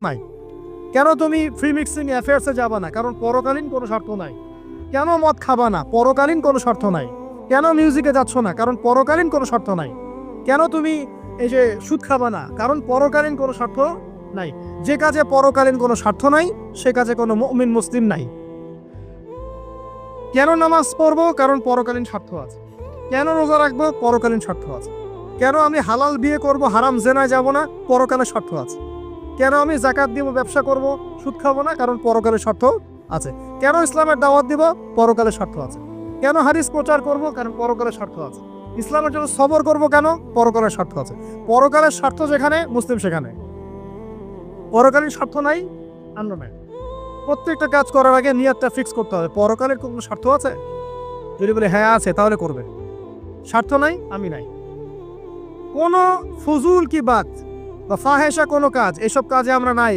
নাই। কেন তুমি ফ্রি মিক্সিং অ্যাফেয়ার্সে যাবা না? কারণ পরকালীন কোনো শর্ত নাই। কেন মদ খাবা না? পরকালীন কোনো শর্ত নাই। কেন মিউজিকে যাচ্ছ না? কারণ পরকালীন কোনো শর্ত নাই। কেন তুমি এই যে সুদ খাবা না? কারণ পরকালীন কোনো শর্ত নাই। যে কাজে পরকালীন কোনো স্বার্থ নাই, সে কাজে কোনো মুমিন মুসলিম নাই। কেন নামাজ পড়বো? কারণ পরকালীন স্বার্থ আছে। কেন রোজা রাখবো? পরকালীন স্বার্থ আছে। কেন আমি হালাল বিয়ে করব, হারাম জেনায় যাব না? পরকালের স্বার্থ আছে। কেন আমি যাকাত দিব, ব্যবসা করব, সুদ খাবো না? কারণ পরকালের স্বার্থ আছে। কেন ইসলামের দাওয়াত দিব? পরকালের স্বার্থ আছে। কেন হাদিস প্রচার করব? কারণ পরকালের স্বার্থ আছে। ইসলামের জন্য সবর করব কেন? পরকালের স্বার্থ আছে। পরকালের স্বার্থ যেখানে, মুসলিম সেখানে। পরকালীন স্বার্থ নাই, আন্ন নাই। প্রত্যেকটা কাজ করার আগে নিয়তটা ফিক্স করতে হবে। পরকালের কোনো স্বার্থ আছে? যদি বলে হ্যাঁ আছে, তাহলে করবে। স্বার্থ নাই, আমি নাই। কোনো ফজুল কি বাত বা ফাহেসা কোনো কাজ, এসব কাজে আমরা নাই।